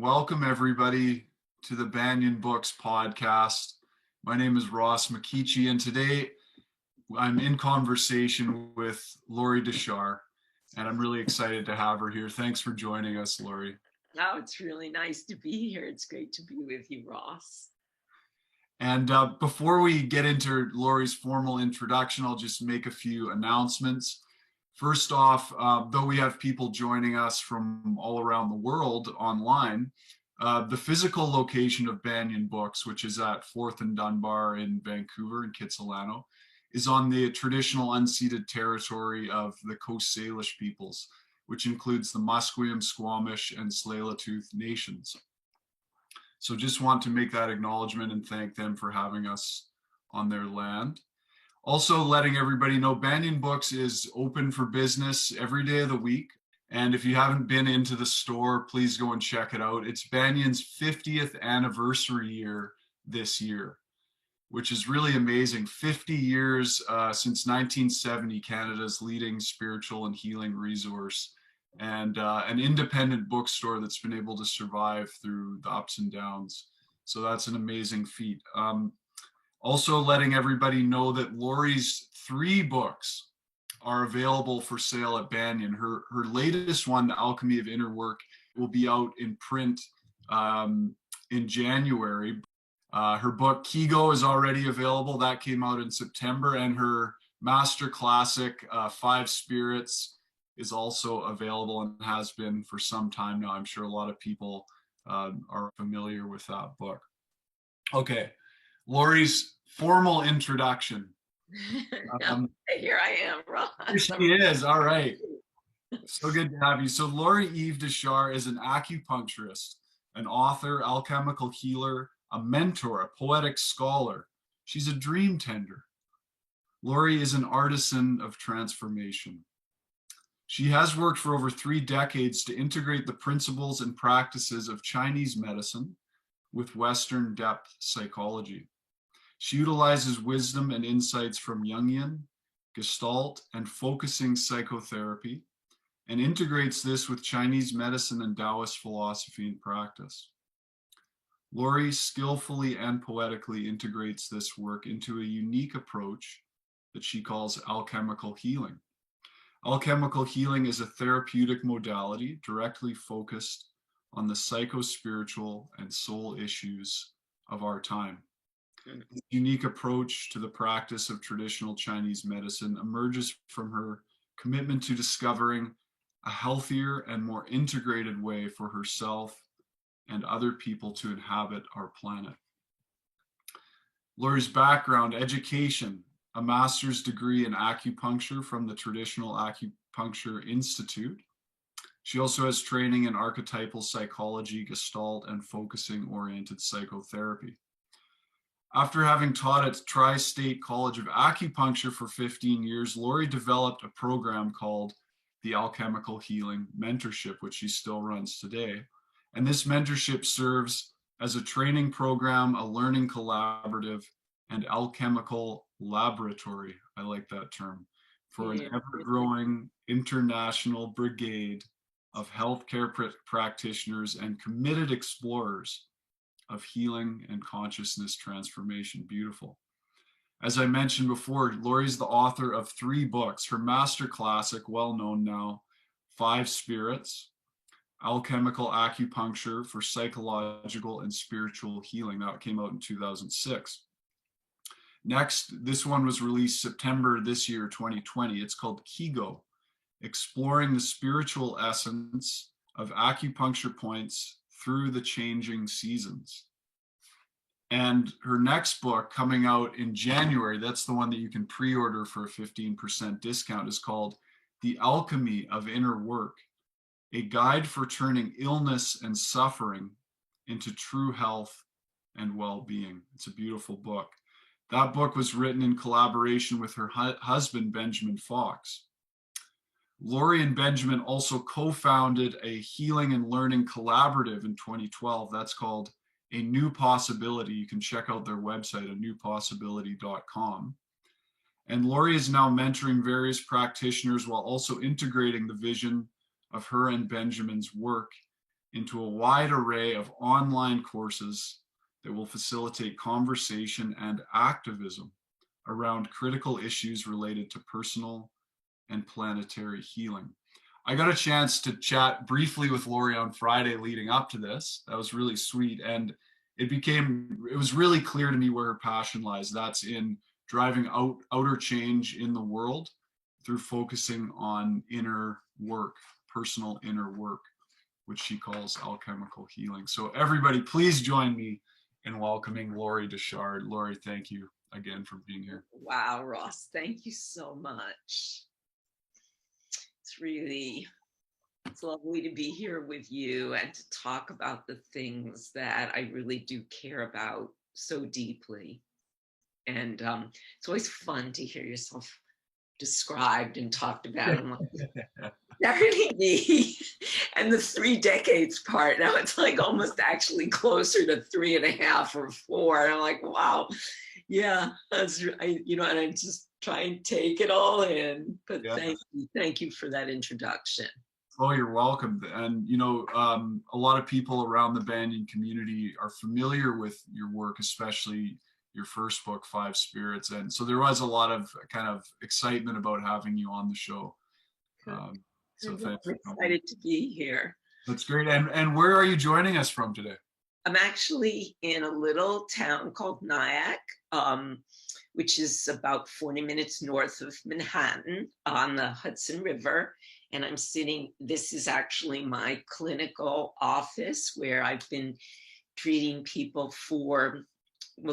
Welcome everybody to the Banyan Books podcast. My name is Ross McKeechee, and today I'm in conversation with Lorie Dechar, and I'm really excited to have her here. Thanks for joining us, Lorie. Oh, it's really nice to be here. It's great to be with you, Ross. And before we get into Lorie's formal introduction, I'll just make a few announcements. First off, though we have people joining us from all around the world online, the physical location of Banyan Books, which is at 4th and Dunbar in Vancouver and Kitsilano, is on the traditional unceded territory of the Coast Salish peoples, which includes the Musqueam, Squamish, and Tsleil-Waututh nations. So just want to make that acknowledgement and thank them for having us on their land. Also letting everybody know Banyan Books is open for business every day of the week. And if you haven't been into the store, please go and check it out. It's Banyan's 50th anniversary year this year, which is really amazing. 50 years since 1970, Canada's leading spiritual and healing resource, and an independent bookstore that's been able to survive through the ups and downs. So that's an amazing feat. Also letting everybody know that Lorie's 3 books are available for sale at Banyan. Her latest one, The Alchemy of Inner Work, will be out in print in January. Her book Kigo is already available. That came out in September. And her master classic, 5 Spirits, is also available and has been for some time now. I'm sure a lot of people are familiar with that book. Okay, Lorie's formal introduction. Here I am, Ross. Here she is. All right. So good to have you. So Lorie Eve Dechar is an acupuncturist, an author, alchemical healer, a mentor, a poetic scholar. She's a dream tender. Lorie is an artisan of transformation. She has worked for over 3 decades to integrate the principles and practices of Chinese medicine with Western depth psychology. She utilizes wisdom and insights from Jungian, Gestalt, and focusing psychotherapy, and integrates this with Chinese medicine and Taoist philosophy and practice. Lorie skillfully and poetically integrates this work into a unique approach that she calls alchemical healing. Alchemical healing is a therapeutic modality directly focused on the psycho-spiritual and soul issues of our time. This unique approach to the practice of traditional Chinese medicine emerges from her commitment to discovering a healthier and more integrated way for herself and other people to inhabit our planet. Lorie's background: education, a master's degree in acupuncture from the Traditional Acupuncture Institute. She also has training in archetypal psychology, Gestalt, and focusing-oriented psychotherapy. After having taught at Tri-State College of Acupuncture for 15 years, Lorie developed a program called the Alchemical Healing Mentorship, which she still runs today. And this mentorship serves as a training program, a learning collaborative, and alchemical laboratory, I like that term, for an ever-growing international brigade of healthcare practitioners and committed explorers of healing and consciousness transformation. Beautiful. As I mentioned before, Lorie's the author of 3 books. Her master classic, well known now, 5 Spirits, Alchemical Acupuncture for Psychological and Spiritual Healing. That came out in 2006. Next, this one was released September this year, 2020. It's called Kigo, Exploring the Spiritual Essence of Acupuncture Points Through the Changing Seasons. And her next book, coming out in January, that's the one that you can pre-order for a 15% discount, is called The Alchemy of Inner Work, a guide for turning illness and suffering into true health and well-being. It's a beautiful book. That book was written in collaboration with her husband, Benjamin Fox. Lorie and Benjamin also co-founded a healing and learning collaborative in 2012. That's called A New Possibility. You can check out their website, anewpossibility.com. And Lorie is now mentoring various practitioners while also integrating the vision of her and Benjamin's work into a wide array of online courses that will facilitate conversation and activism around critical issues related to personal and planetary healing. I got a chance to chat briefly with Lorie on Friday leading up to this. That was really sweet. And it was really clear to me where her passion lies. That's in driving outer change in the world through focusing on inner work, personal inner work, which she calls alchemical healing. So everybody, please join me in welcoming Lorie Dechar. Lorie, thank you again for being here. Wow, Ross, thank you so much. It's lovely to be here with you and to talk about the things that I really do care about so deeply. And it's always fun to hear yourself described and talked about. I'm like, that really me. And the 3 decades part, now it's like almost actually closer to 3.5 or 4. And I'm like, wow, yeah, and I just try and take it all in. But Yeah. Thank you for that introduction. Oh, you're welcome. And, a lot of people around the Banyan community are familiar with your work, especially your first book, Five Spirits. And so there was a lot of kind of excitement about having you on the show. So thanks. I'm excited to be here. That's great. And where are you joining us from today? I'm actually in a little town called Nyack, which is about 40 minutes north of Manhattan on the Hudson River. And this is actually my clinical office where I've been treating people for,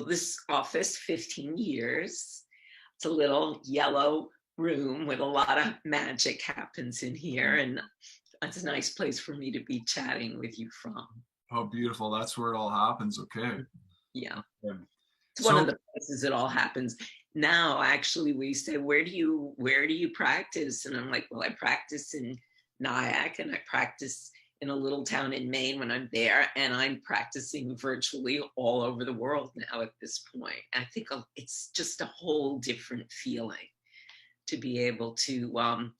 this office, 15 years. It's a little yellow room with a lot of magic happens in here. And it's a nice place for me to be chatting with you from. Oh, beautiful. That's where it all happens. Okay. Yeah. It's one of the places it all happens. Now, actually, we say, where do you practice? And I'm like, well, I practice in Nyack and I practice in a little town in Maine when I'm there. And I'm practicing virtually all over the world now at this point. I think it's just a whole different feeling to be able to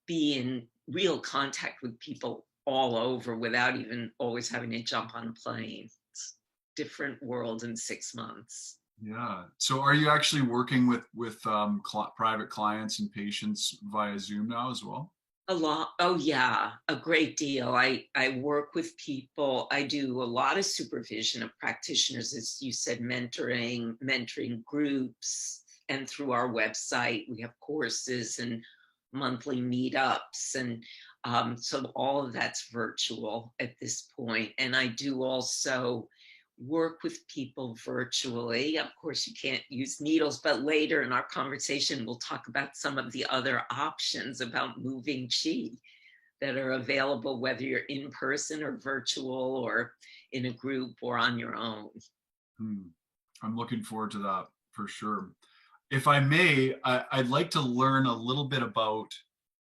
be in real contact with people all over without even always having to jump on a plane. It's different world in 6 months. Yeah. So are you actually working with private clients and patients via Zoom now as well? A lot. Oh yeah, a great deal. I work with people. I do a lot of supervision of practitioners, as you said, mentoring groups, and through our website we have courses and monthly meetups, and so all of that's virtual at this point. And I do also work with people virtually. Of course, you can't use needles, but later in our conversation, we'll talk about some of the other options about moving chi that are available, whether you're in person or virtual or in a group or on your own. I'm looking forward to that for sure. If I may, I'd like to learn a little bit about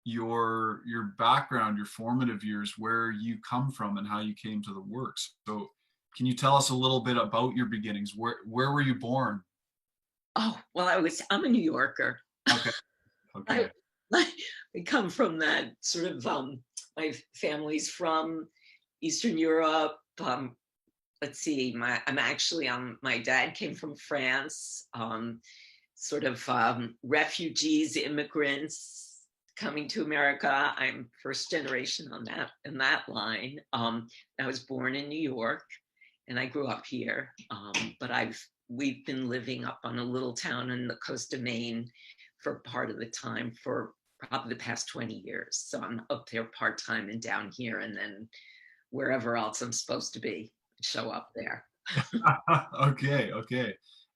your background, your formative years, where you come from and how you came to the works. So can you tell us a little bit about your beginnings? Where were you born? Oh, well, I'm a New Yorker. Okay. Okay. I come from that sort of, my family's from Eastern Europe. Let's see, my dad came from France, sort of refugees, immigrants coming to America. I'm first generation in that line. I was born in New York and I grew up here, but we've been living up on a little town in the coast of Maine for part of the time for probably the past 20 years. So I'm up there part-time and down here, and then wherever else I'm supposed to be, show up there. Okay.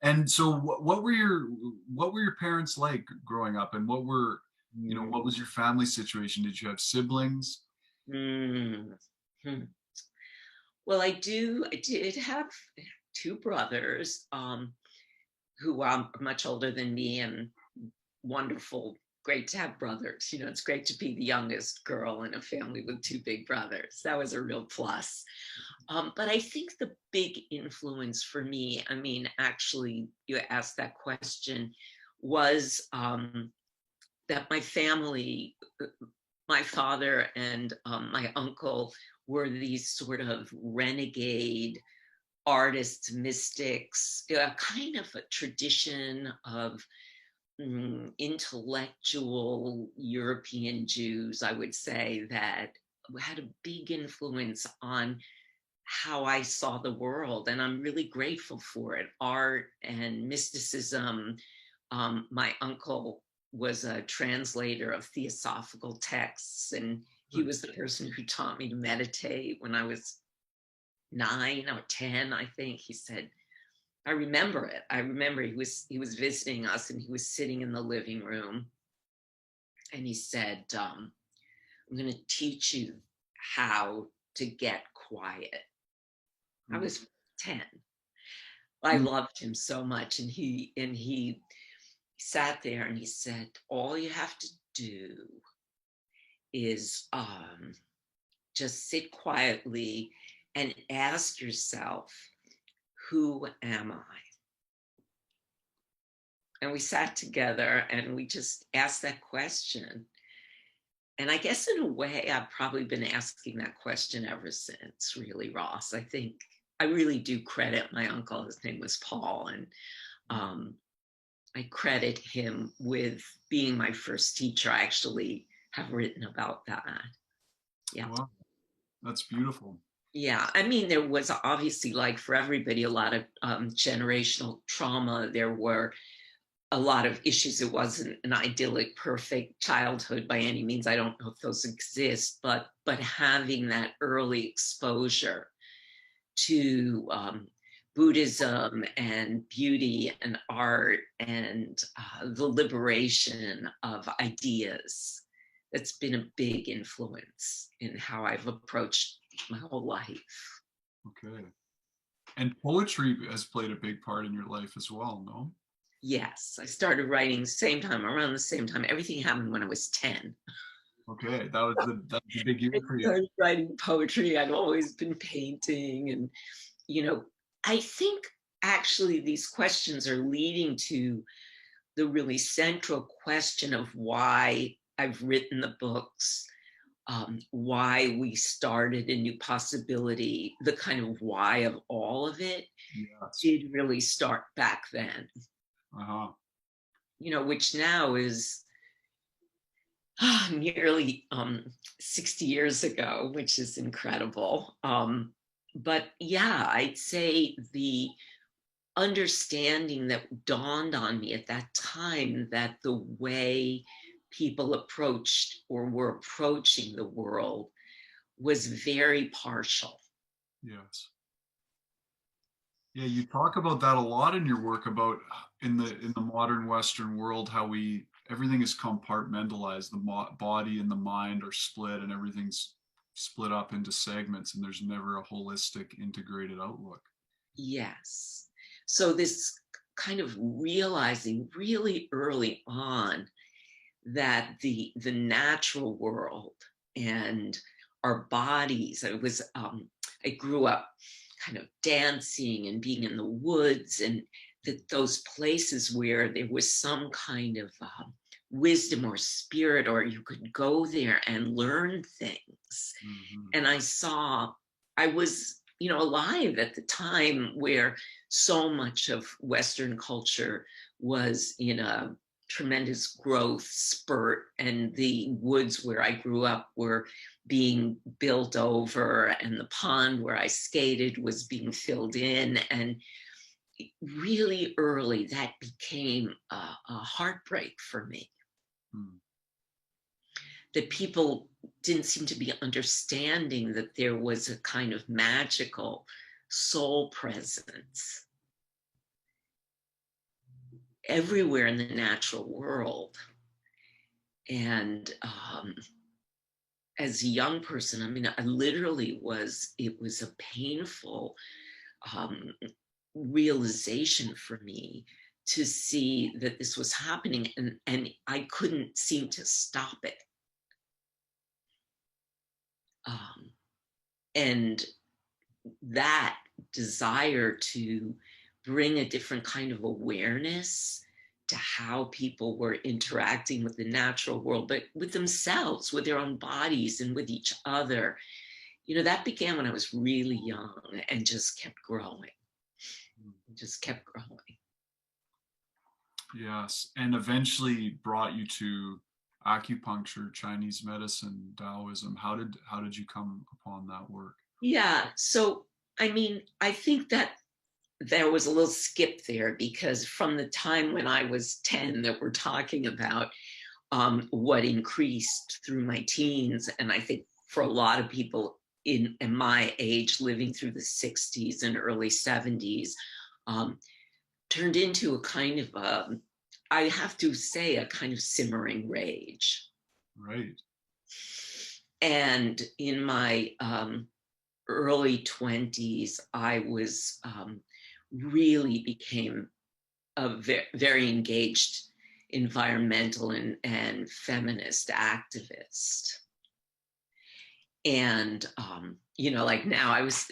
And so what were your parents like growing up, and what was your family situation? Did you have siblings? Well, I did have 2 brothers who are much older than me, and wonderful, great to have brothers. It's great to be the youngest girl in a family with 2 big brothers. That was a real plus. But I think the big influence for me, actually, you asked that question, was that my family, my father and my uncle were these sort of renegade artists, mystics, kind of a tradition of intellectual European Jews, I would say, that had a big influence on how I saw the world. And I'm really grateful for it. Art and mysticism. My uncle was a translator of theosophical texts, and he was the person who taught me to meditate when I was 9 or 10, I think. He said, I remember it. I remember he was visiting us, and he was sitting in the living room, and he said, I'm going to teach you how to get quiet. I was 10. I loved him so much, and he sat there and he said, all you have to do is just sit quietly and ask yourself, who am I? And we sat together and we just asked that question. And I guess in a way, I've probably been asking that question ever since, really, Ross. I think I really do credit my uncle. His name was Paul. And I credit him with being my first teacher. I actually have written about that. Yeah. Wow, that's beautiful. Yeah, I mean, there was obviously, like for everybody, a lot of generational trauma. There were a lot of issues. It wasn't an idyllic, perfect childhood by any means. I don't know if those exist, but having that early exposure to Buddhism and beauty and art and the liberation of ideas, that's been a big influence in how I've approached my whole life. Okay. And poetry has played a big part in your life as well, no? Yes, I started writing around the same time. Everything happened when I was 10. Okay, that was the big year I for you. started writing poetry. I'd always been painting. And, I think actually these questions are leading to the really central question of why I've written the books, why we started A New Possibility, the kind of why of all of it Yes. did really start back then. Uh-huh. Which now is nearly 60 years ago, which is incredible. But yeah, I'd say the understanding that dawned on me at that time, that the way people approached or were approaching the world was very partial. Yes. Yeah, you talk about that a lot in your work about in the modern Western world how everything is compartmentalized. The body and the mind are split, and everything's split up into segments, and there's never a holistic, integrated outlook. Yes. So this kind of realizing really early on that the natural world and our bodies, I grew up kind of dancing and being in the woods, and that those places where there was some kind of wisdom or spirit, or you could go there and learn things. Mm-hmm. And I was alive at the time where so much of Western culture was in a tremendous growth spurt, and the woods where I grew up were being built over, and the pond where I skated was being filled in. And really early, that became a heartbreak for me. Mm. That people didn't seem to be understanding that there was a kind of magical soul presence everywhere in the natural world. And as a young person, I mean, it was a painful realization for me to see that this was happening, and I couldn't seem to stop it. And that desire to bring a different kind of awareness to how people were interacting with the natural world, but with themselves, with their own bodies, and with each other, That began when I was really young and just kept growing. Just kept growing. Yes, and eventually brought you to acupuncture, Chinese medicine, Taoism. How did you come upon that work? Yeah. So, I mean, I think that there was a little skip there because from the time when I was 10 that we're talking about, what increased through my teens, and I think for a lot of people in my age living through the 60s and early 70s, um, turned into a kind of, I have to say, a kind of simmering rage. Right. And in my early 20s, I was really became a very engaged environmental and feminist activist. And like now I was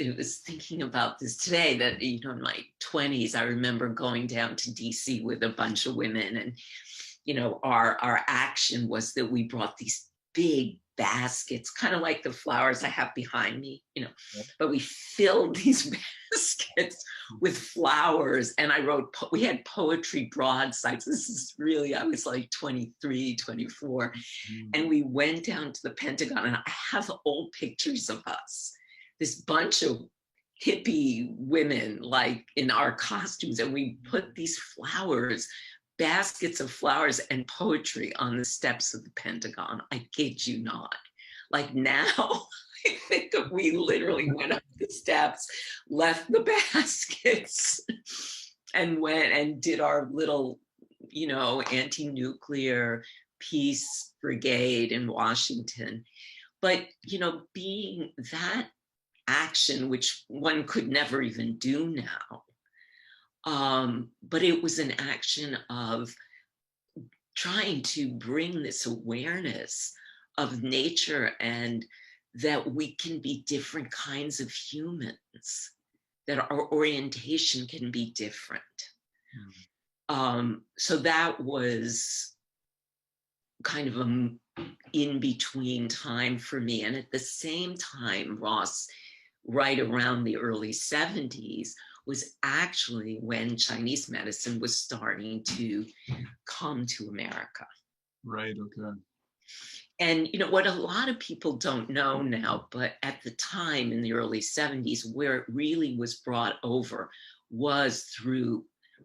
thinking about this today that in my 20s I remember going down to DC with a bunch of women, and our action was that we brought these big baskets, kind of like the flowers I have behind me, but we filled these baskets with flowers, and we had poetry broadsides. This is really, I was like 23, 24. And we went down to the Pentagon, and I have old pictures of us, this bunch of hippie women, like in our costumes, and we put these flowers, baskets of flowers and poetry on the steps of the Pentagon. I kid you not. Like now, I think we literally went up the steps, left the baskets, and went and did our little, anti-nuclear peace brigade in Washington. But, being that action, which one could never even do now, but it was an action of trying to bring this awareness of nature, and that we can be different kinds of humans, that our orientation can be different. So that was kind of an in-between time for me. And at the same time, Ross, right around the early 70s, was actually when Chinese medicine was starting to come to America. Right. Okay. And what a lot of people don't know now, but at the time in the early 70s, where it really was brought over was through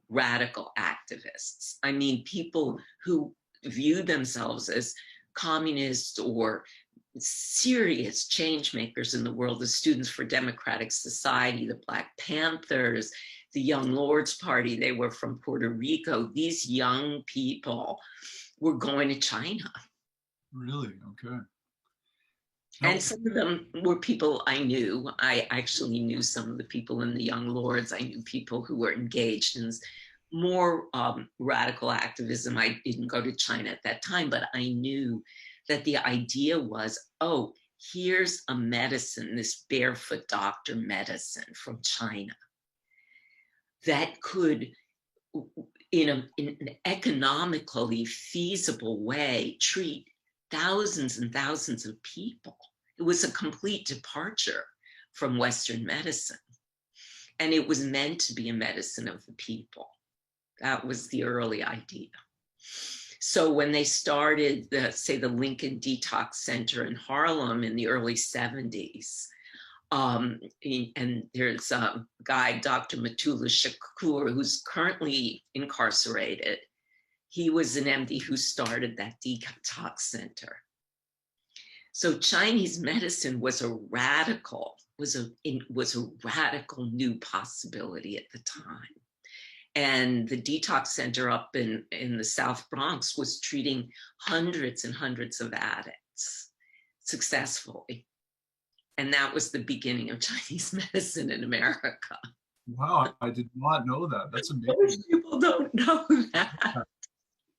radical activists. I mean, people who viewed themselves as communists or serious change makers in the world, the Students for Democratic Society, the Black Panthers, the Young Lords Party. They were from Puerto Rico. These young people were going to China. Really? Okay. And some of them were people I knew. I actually knew some of the people in the Young Lords. I knew people who were engaged in more radical activism. I didn't go to China at that time, but I knew that the idea was, oh, here's a medicine, this barefoot doctor medicine from China that could, in an economically feasible way, treat thousands and thousands of people. It was a complete departure from Western medicine. And it was meant to be a medicine of the people. That was the early idea. So when they started the Lincoln Detox Center in Harlem in the early 70s, and there's a guy, Dr. Matula Shakur, who's currently incarcerated. He was an MD who started that detox center. So Chinese medicine was a radical new possibility at the time. And the detox center up in the South Bronx was treating hundreds and hundreds of addicts successfully. And that was the beginning of Chinese medicine in America. Wow, I did not know that. That's amazing. Most people don't know that.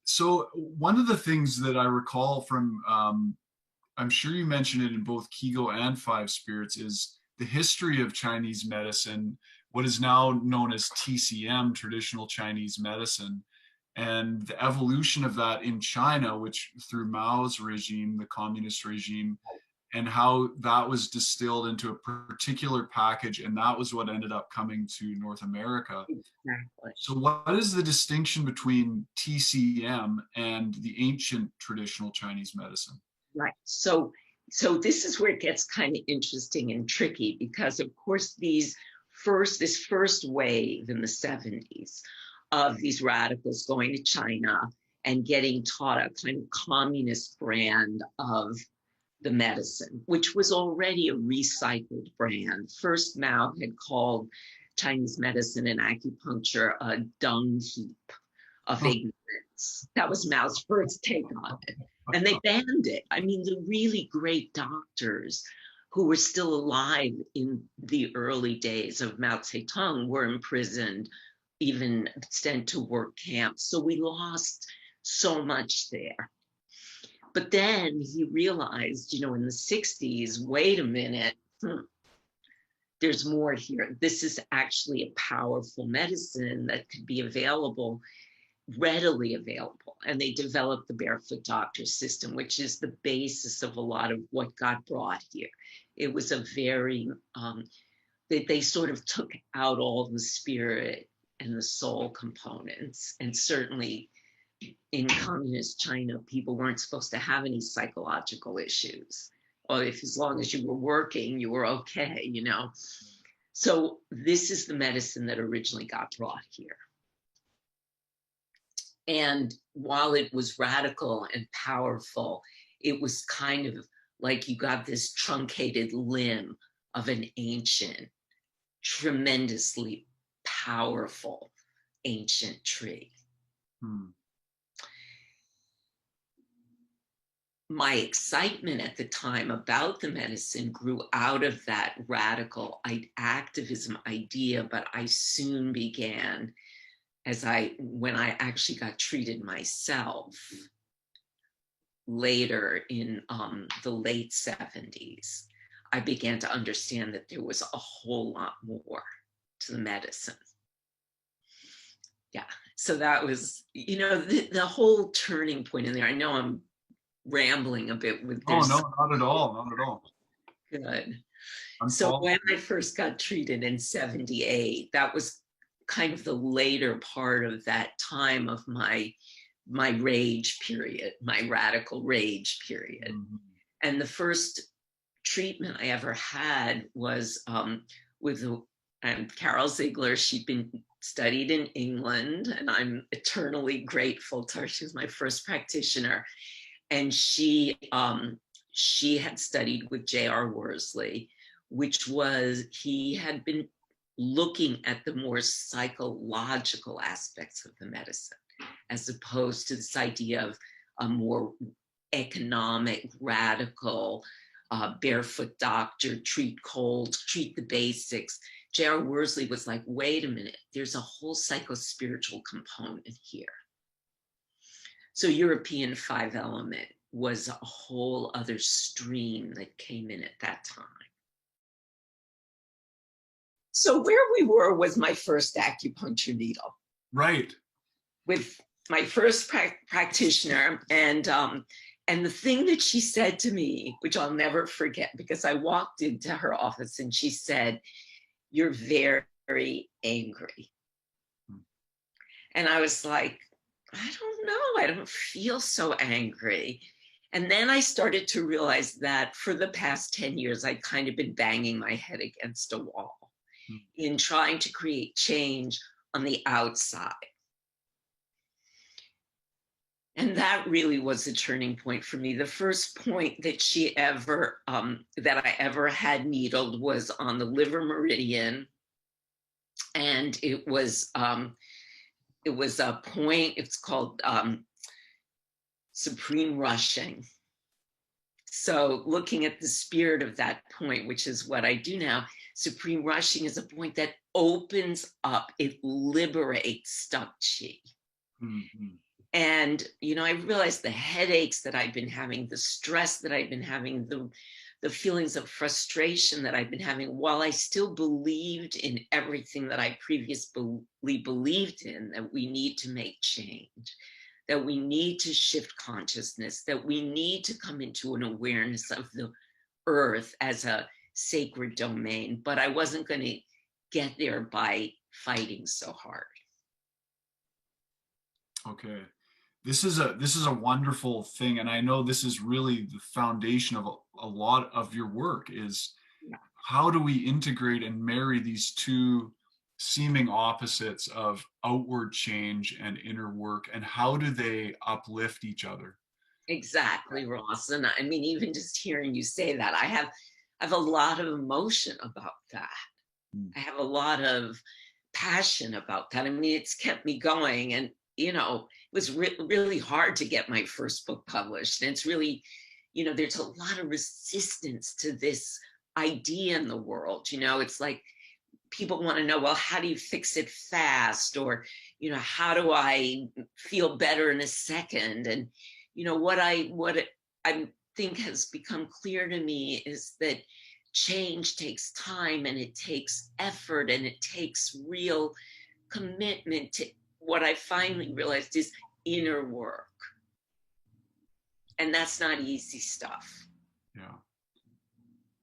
So one of the things that I recall from, I'm sure you mentioned it in both Kigo and Five Spirits, is the history of Chinese medicine, what is now known as TCM, traditional Chinese medicine, and the evolution of that in China, which through Mao's regime, the communist regime, and how that was distilled into a particular package, and that was what ended up coming to North America. Exactly. So what is the distinction between TCM and the ancient traditional Chinese medicine? Right. So this is where it gets kind of interesting and tricky, because of course this first wave in the 70s of these radicals going to China and getting taught a kind of communist brand of the medicine, which was already a recycled brand. First, Mao had called Chinese medicine and acupuncture a dung heap of ignorance. That was Mao's first take on it. And they banned it. I mean, the really great doctors who were still alive in the early days of Mao Zedong were imprisoned, even sent to work camps. So we lost so much there. But then he realized, in the 60s, wait a minute, there's more here. This is actually a powerful medicine that could be available, readily available. And they developed the barefoot doctor system, which is the basis of a lot of what got brought here. It was a very, they sort of took out all the spirit and the soul components. And certainly in communist China, people weren't supposed to have any psychological issues. Or if, as long as you were working, you were okay, So this is the medicine that originally got brought here. And while it was radical and powerful, it was kind of like you got this truncated limb of an ancient, tremendously powerful ancient tree. My excitement at the time about the medicine grew out of that radical activism idea, but I soon began, when I actually got treated myself later in the late 70s, I began to understand that there was a whole lot more to the medicine. Yeah, so that was, the whole turning point in there. I know I'm rambling a bit with this. Oh, no, not at all. Not at all. Good. So when I first got treated in 78, that was kind of the later part of that time of my rage period, my radical rage period. Mm-hmm. And the first treatment I ever had was with Carol Ziegler. She'd been studied in England, and I'm eternally grateful to her. She was my first practitioner. And she had studied with J.R. Worsley, he had been looking at the more psychological aspects of the medicine, as opposed to this idea of a more economic, radical, barefoot doctor, treat colds, treat the basics. J.R. Worsley was like, wait a minute, there's a whole psycho-spiritual component here. So European 5-element was a whole other stream that came in at that time. So where we were was my first acupuncture needle. Right. With my first practitioner. And the thing that she said to me, which I'll never forget, because I walked into her office and she said, "You're very, very angry." And I was like, I don't know, I don't feel so angry. And then I started to realize that for the past 10 years, I'd kind of been banging my head against a wall in trying to create change on the outside. And that really was a turning point for me. The first point that that I ever had needled was on the liver meridian. And it was a point, it's called supreme rushing. So looking at the spirit of that point, which is what I do now, supreme rushing is a point that opens up, it liberates stuck chi. Mm-hmm. And, I realized the headaches that I've been having, the stress that I've been having, the feelings of frustration that I've been having, while I still believed in everything that I previously believed in, that we need to make change, that we need to shift consciousness, that we need to come into an awareness of the earth as a sacred domain, but I wasn't going to get there by fighting so hard. Okay. This is a wonderful thing, and I know this is really the foundation of a lot of your work is Yeah. how do we integrate and marry these two seeming opposites of outward change and inner work, and how do they uplift each other? Exactly, Ross. And I mean, even just hearing you say that, I have a lot of emotion about that. Mm. I have a lot of passion about that. I mean, it's kept me going. And, it was really hard to get my first book published. And it's really, there's a lot of resistance to this idea in the world. It's like people want to know, well, how do you fix it fast? Or, how do I feel better in a second? And, what I think has become clear to me is that change takes time and it takes effort and it takes real commitment to what I finally realized is inner work. And that's not easy stuff. Yeah.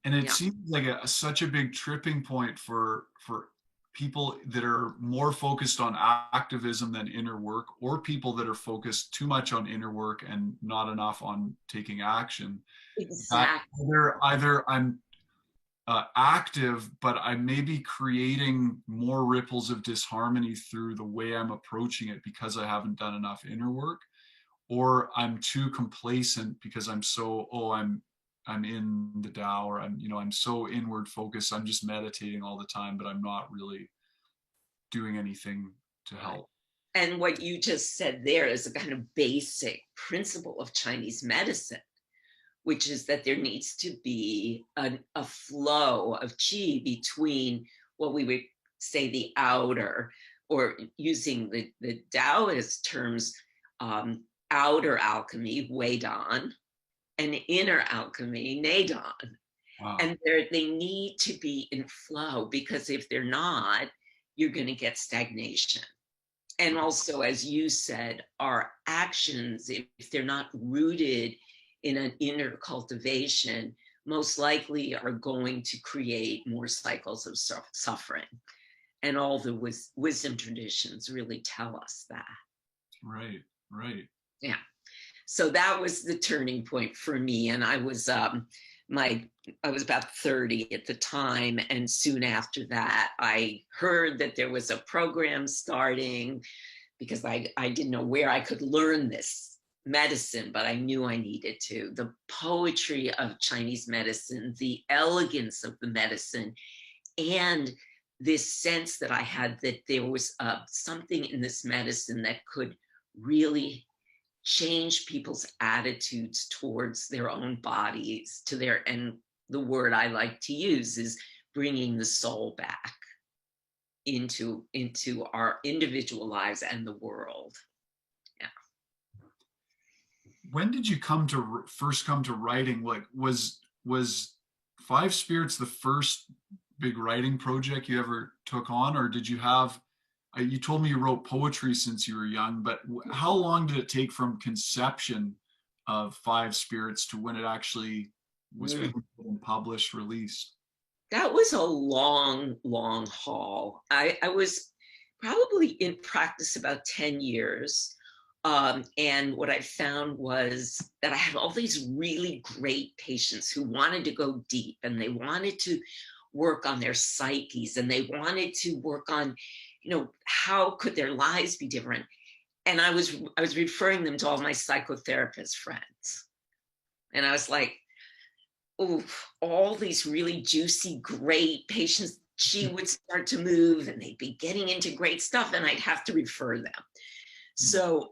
And it Yeah, seems like such a big tripping point for people that are more focused on activism than inner work, or people that are focused too much on inner work and not enough on taking action. That exactly. either I'm active, but I may be creating more ripples of disharmony through the way I'm approaching it because I haven't done enough inner work, or I'm too complacent because I'm in the Tao, or I'm so inward focused. I'm just meditating all the time, but I'm not really doing anything to Right. help. And what you just said there is a kind of basic principle of Chinese medicine, which is that there needs to be a flow of qi between what we would say the outer, or using the Taoist terms, outer alchemy, Wei Dan, and inner alchemy, Ne Dan. Wow. And they need to be in flow, because if they're not, you're going to get stagnation. And also, as you said, our actions, if they're not rooted in an inner cultivation, most likely are going to create more cycles of suffering. And all the wisdom traditions really tell us that. Right, right. Yeah. So that was the turning point for me. And my I was about 30 at the time, and soon after that I heard that there was a program starting, because I didn't know where I could learn this medicine, but I knew I needed to. The poetry of Chinese medicine, the elegance of the medicine, and this sense that I had that there was something in this medicine that could really change people's attitudes towards their own bodies, and the word I like to use is bringing the soul back into our individual lives and the world. Yeah. When did you first come to writing? Like, was Five Spirits the first big writing project you ever took on, or did you have? You told me you wrote poetry since you were young, but how long did it take from conception of Five Spirits to when it actually was Mm. printed and published, released? That was a long, long haul. I was probably in practice about 10 years. And what I found was that I had all these really great patients who wanted to go deep, and they wanted to work on their psyches, and they wanted to work on, how could their lives be different? And I was referring them to all my psychotherapist friends. And I was like, oh, all these really juicy, great patients, she would start to move and they'd be getting into great stuff, and I'd have to refer them. So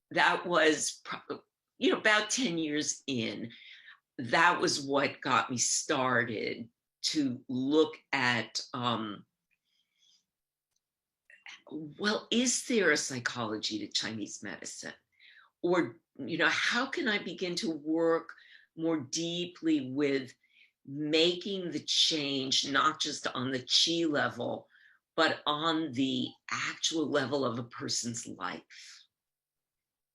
that was, about 10 years in. That was what got me started to look at, well, is there a psychology to Chinese medicine? Or, how can I begin to work more deeply with making the change, not just on the chi level, but on the actual level of a person's life?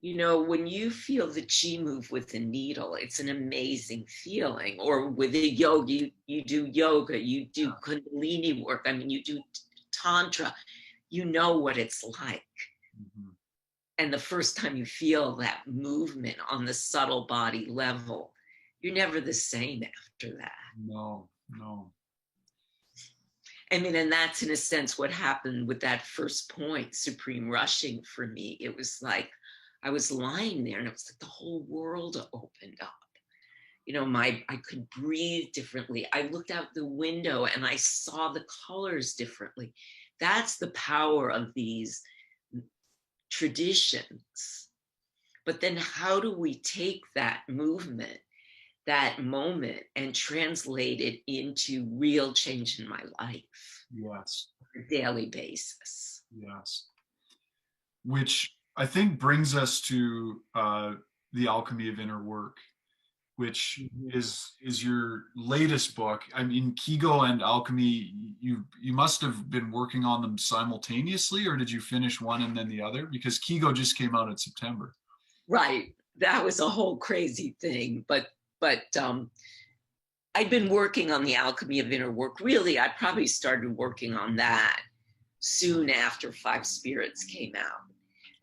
You know, when you feel the chi move with a needle, it's an amazing feeling. Or with a yoga, you do yoga, you do kundalini work. I mean, you do tantra, you know what it's like. Mhm. And the first time you feel that movement on the subtle body level, you're never the same after that. No, no. I mean, and that's in a sense what happened with that first point, supreme rushing for me. It was like I was lying there and it was like the whole world opened up. You know, I could breathe differently. I looked out the window and I saw the colors differently. That's the power of these traditions. But then how do we take that movement, that moment, and translate it into real change in my life Yes, on a daily basis? yes. Which I think brings us to the Alchemy of Inner Work, which Mhm. is your latest book. I mean, Kigo and Alchemy, you must have been working on them simultaneously, or did you finish one and then the other? Because Kigo just came out in September. Right. That was a whole crazy thing. But I'd been working on the Alchemy of Inner Work. Really, I probably started working on that soon after Five Spirits came out.